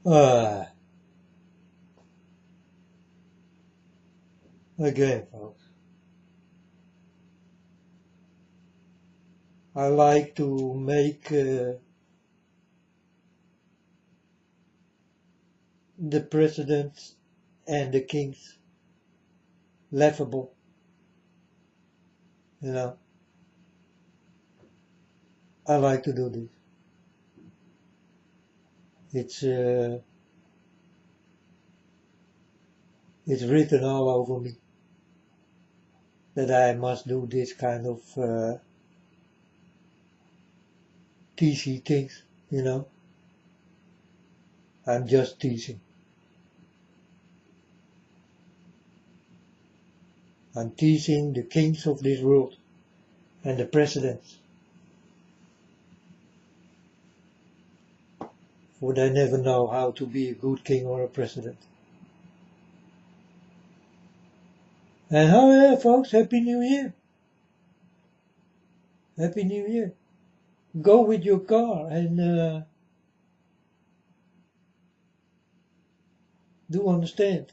Uh, Again, folks, I like to make the presidents and the kings laughable, you know. I like to do this. It's written all over me that I must do this kind of teasy things, you know. I'm just teasing. I'm teasing the kings of this world and the presidents, for they never know how to be a good king or a president. And oh folks, Happy New Year! Happy New Year! Go with your car and do understand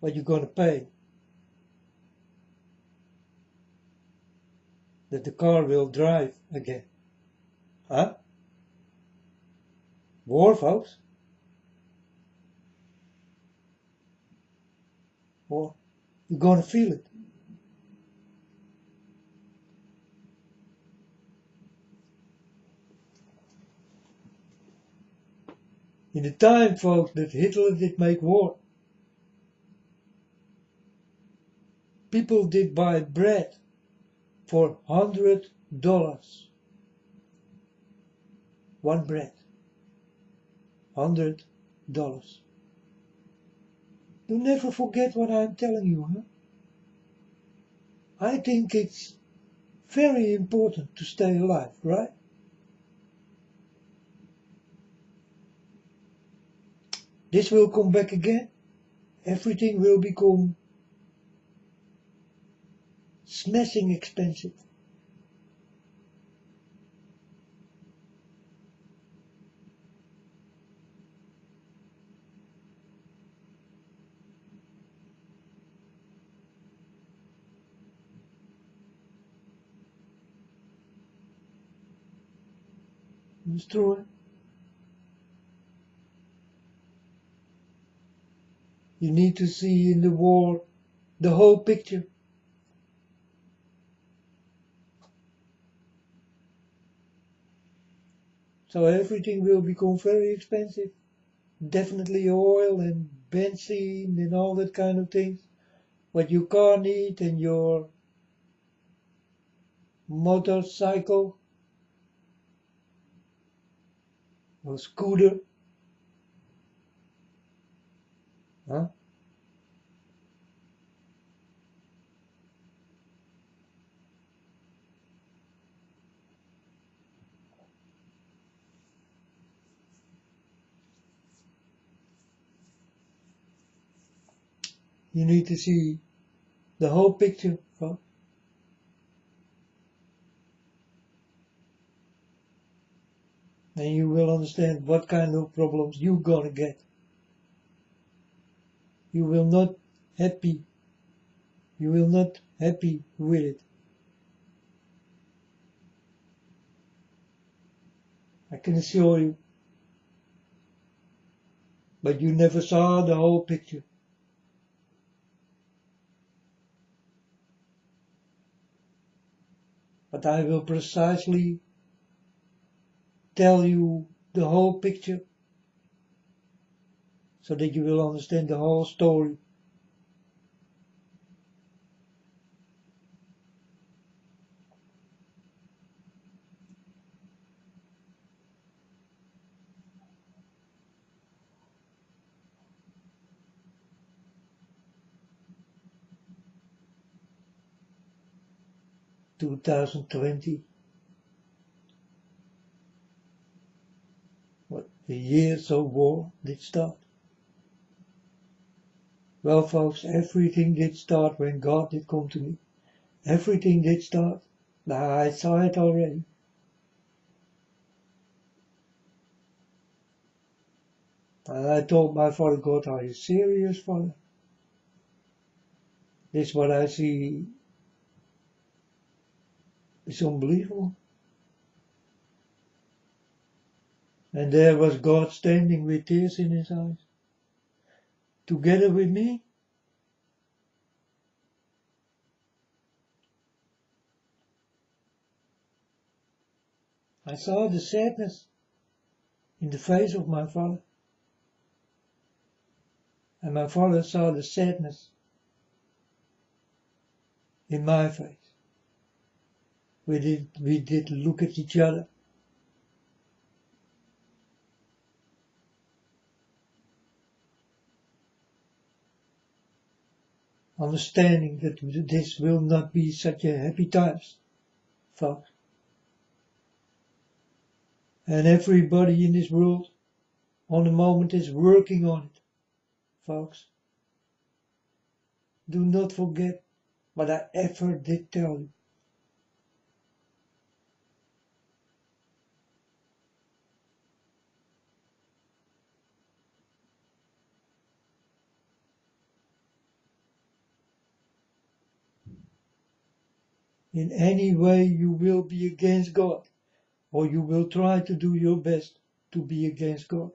what you're gonna pay. That the car will drive again. Huh? War, folks? War. You're gonna feel it. In the time, folks, that Hitler did make war, people did buy bread for $100. One bread. $100. Do never forget what I'm telling you, huh? I think it's very important to stay alive, right? This will come back again. Everything will become smashing expensive. It's true. You need to see in the war the whole picture. So everything will become very expensive. Definitely oil and benzene and all that kind of things. What your car needs and your motorcycle or scooter. Huh? You need to see the whole picture, folks. And you will understand what kind of problems you're gonna get. You will not happy. You will not happy with it. I can assure you. But you never saw the whole picture. But I will precisely tell you the whole picture so that you will understand the whole story. (2020) what the years of war did start. Well, folks, everything did start when God did come to me. Everything did start. I saw it already. And I told my father, God, are you serious, Father? This what I see is unbelievable. And there was God standing with tears in his eyes, together with me. I saw the sadness in the face of my father. And my father saw the sadness in my face. We did look at each other. Understanding that this will not be such a happy times, folks. And everybody in this world on the moment is working on it, folks. Do not forget what I ever did tell you. In any way you will be against God, or you will try to do your best to be against God.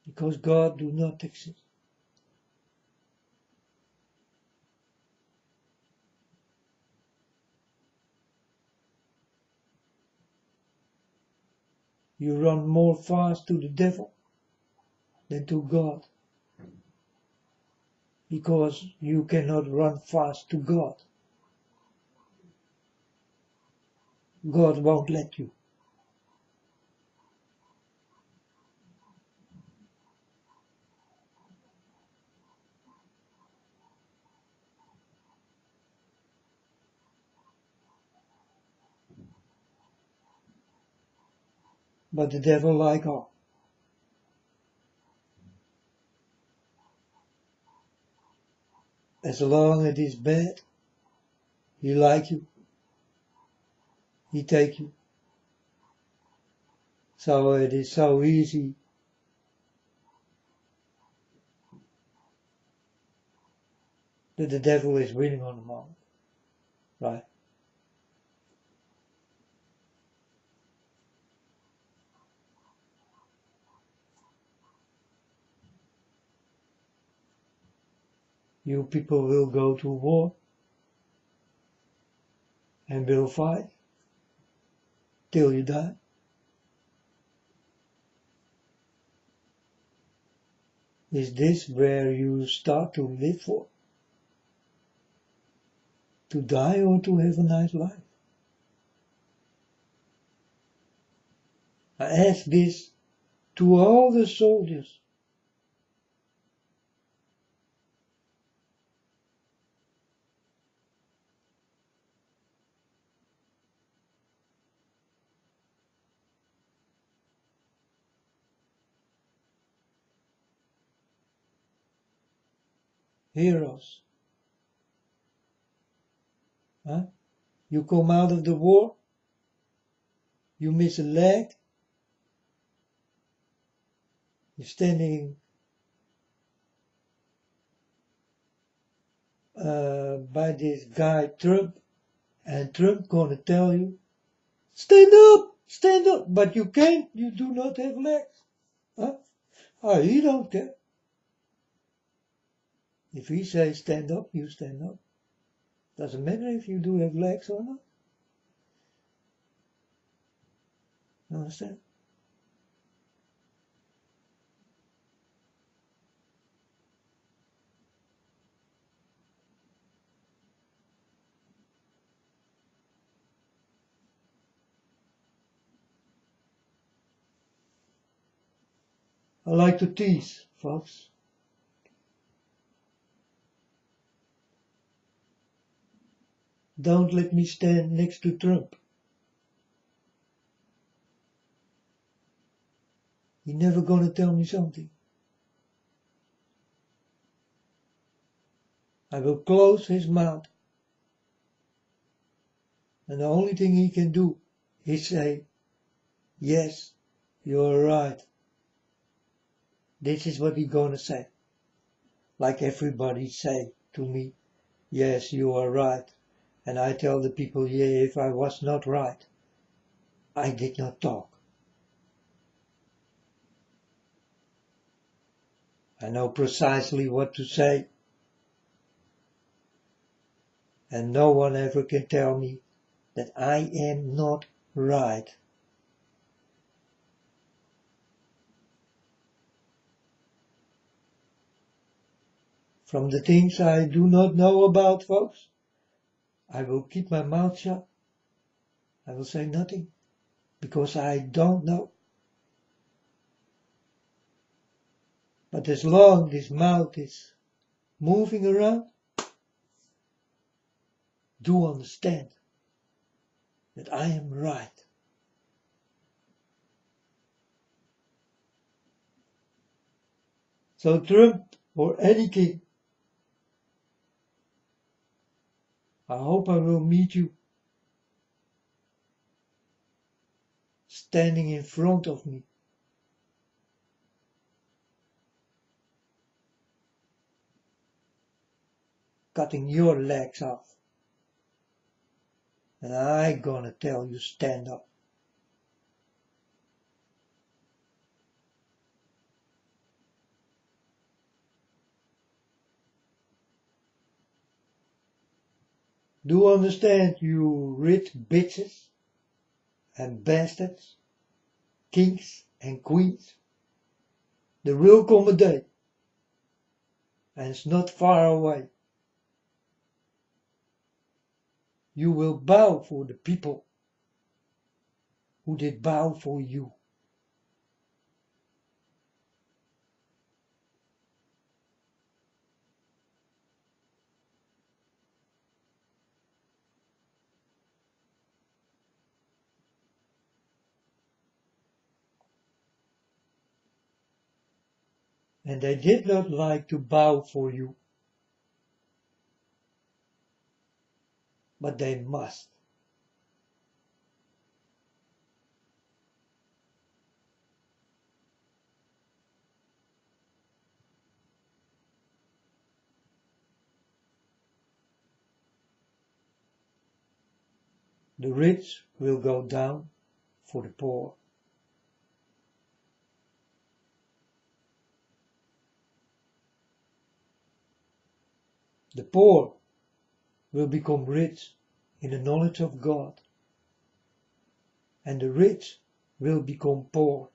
Because God do not exist. You run more fast to the devil than to God. Because you cannot run fast to God. God won't let you. But the devil like all. As long as it is bad, he like you. He take you. So it is so easy that the devil is winning on the moment. Right? You people will go to war and will fight till you die. Is this where you start to live for? To die or to have a nice life? I ask this to all the soldiers. Heroes. Huh? You come out of the war, you miss a leg, you're standing by this guy Trump, and Trump gonna tell you, stand up, but you can't, you do not have legs. Huh? Oh, he don't care. If he says stand up, you stand up. Doesn't matter if you do have legs or not. You understand? I like to tease, folks. Don't let me stand next to Trump. He never gonna tell me something. I will close his mouth. And the only thing he can do is say, yes, You're right. This is what we're gonna say. Like everybody say to me, yes, you are right. And I tell the people, yeah, if I was not right, I did not talk. I know precisely what to say. And no one ever can tell me that I am not right. From the things I do not know about, folks, I will keep my mouth shut. I will say nothing, because I don't know. But as long this mouth is moving around, do understand that I am right. So Trump or any king, I hope I will meet you standing in front of me, cutting your legs off. And I gonna tell you stand up. Do understand, you rich bitches and bastards, kings and queens. There will come a day, and it's not far away. You will bow for the people who did bow for you. And they did not like to bow for you, but they must. The rich will go down for the poor. The poor will become rich in the knowledge of God, and the rich will become poor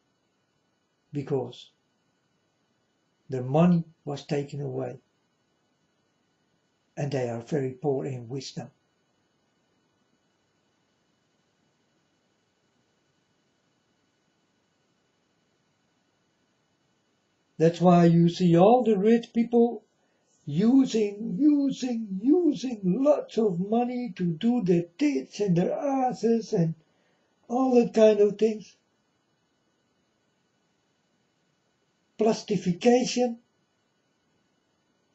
because their money was taken away, and they are very poor in wisdom. That's why you see all the rich people using lots of money to do their tits and their asses and all that kind of things. Plastification,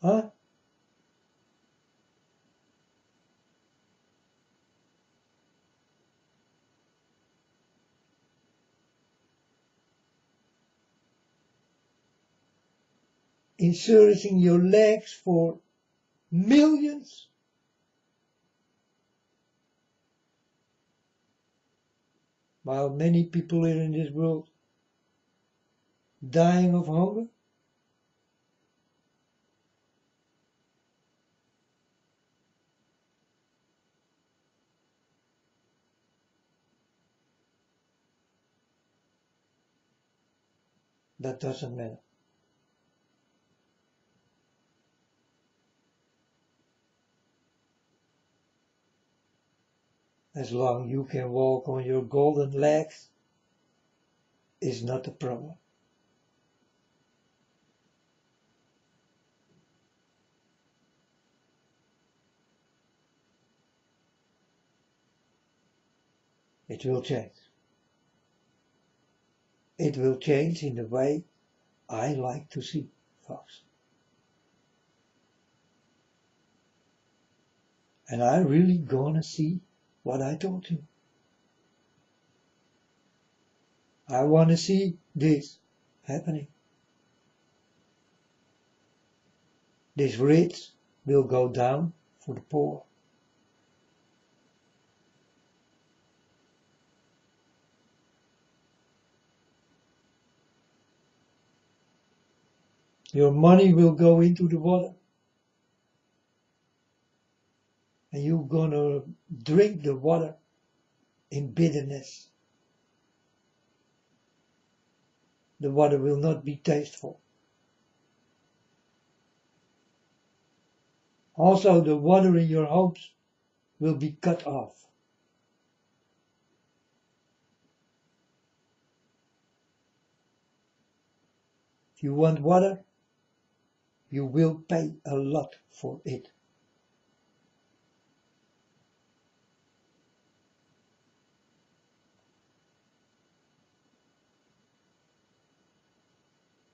huh? Inserting your legs for millions. While many people here in this world dying of hunger. That doesn't matter. As long as you can walk on your golden legs is not a problem. It will change. It will change in the way I like to see, folks. And I really gonna see what I told you. I want to see this happening. This rich will go down for the poor. Your money will go into the water. And you're gonna drink the water in bitterness. The water will not be tasteful. Also, the water in your hopes will be cut off. If you want water, you will pay a lot for it.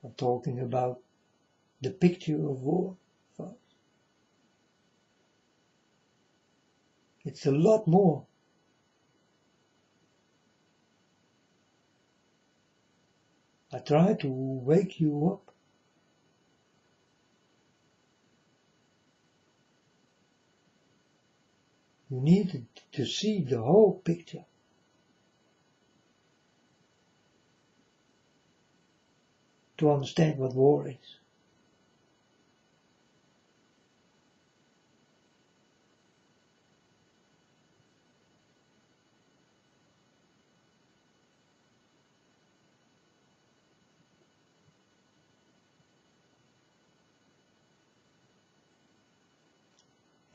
I'm talking about the picture of war, folks. It's a lot more. I try to wake you up. You need to see the whole picture. To understand what war is.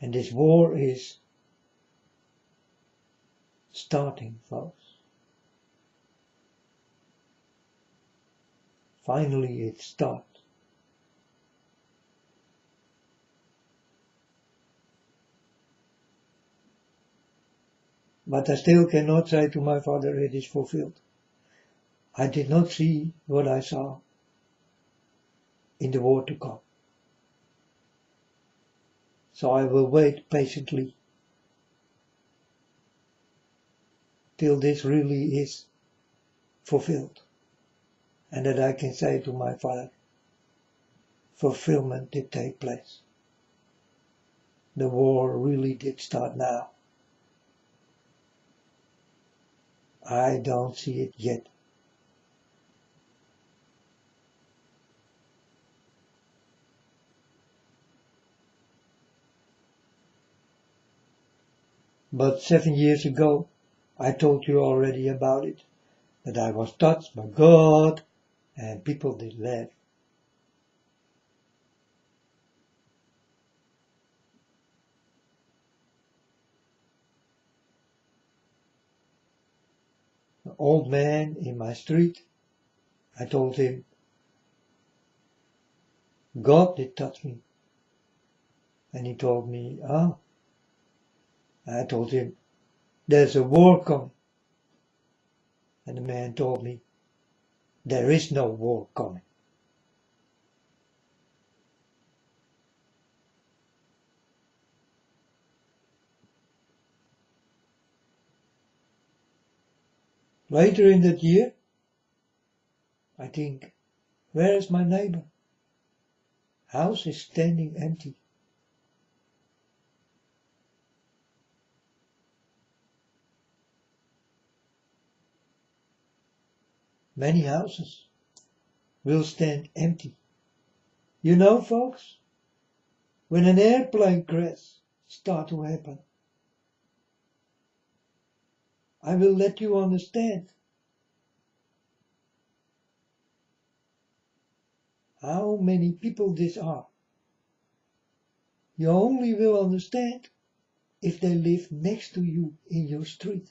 And this war is starting, folks. Finally it starts. But I still cannot say to my father, it is fulfilled. I did not see what I saw in the war to come. So I will wait patiently till this really is fulfilled. And that I can say to my father, fulfillment did take place. The war really did start now. I don't see it yet. But 7 years ago, I told you already about it, that I was touched by God and people did laugh. An old man in my street, I told him, God did touch me. And he told me, ah. I told him, there's a war coming. And the man told me, there is no war coming. Later in that year, I think, where is my neighbor? House is standing empty. Many houses will stand empty. You know, folks, when an airplane crash starts to happen, I will let you understand how many people this are. You only will understand if they live next to you in your street.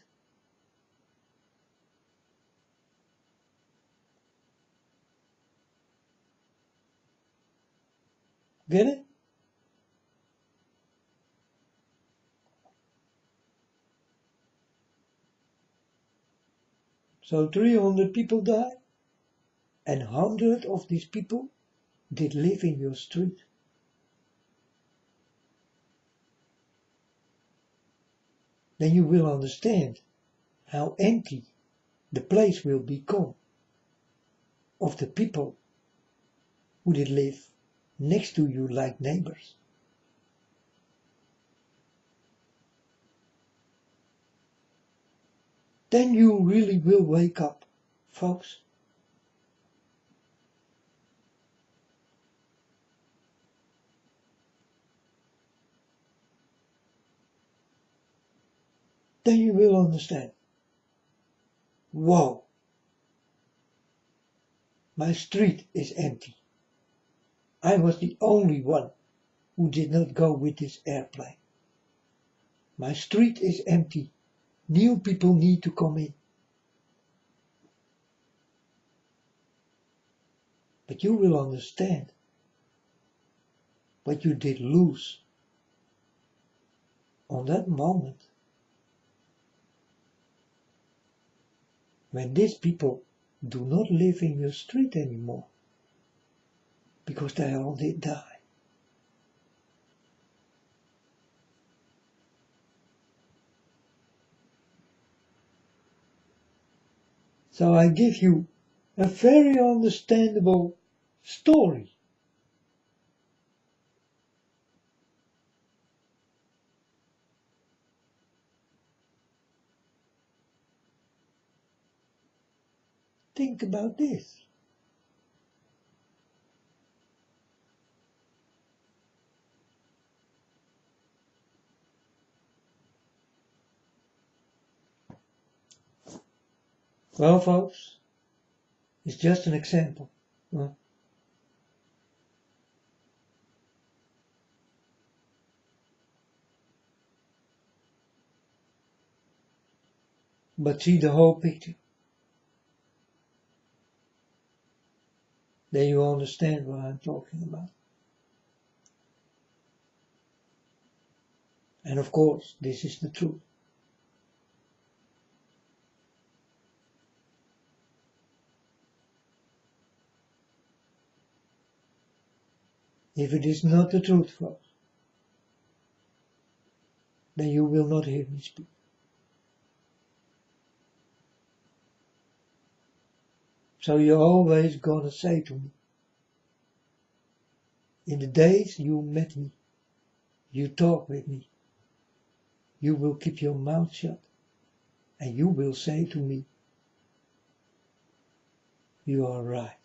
Get it? So 300 people died, and 100 of these people did live in your street. Then you will understand how empty the place will become of the people who did live next to you like neighbors. Then you really will wake up, folks. Then you will understand. Whoa, my street is empty. I was the only one who did not go with this airplane. My street is empty. New people need to come in. But you will understand what you did lose on that moment when these people do not live in your street anymore, because they all did die. So I give you a very understandable story. Think about this. Well, folks, it's just an example. Huh? But see the whole picture. Then you understand what I'm talking about. And of course, this is the truth. If it is not the truth, folks, then you will not hear me speak. So you're always gonna say to me, in the days you met me, you talk with me, you will keep your mouth shut, and you will say to me, you are right.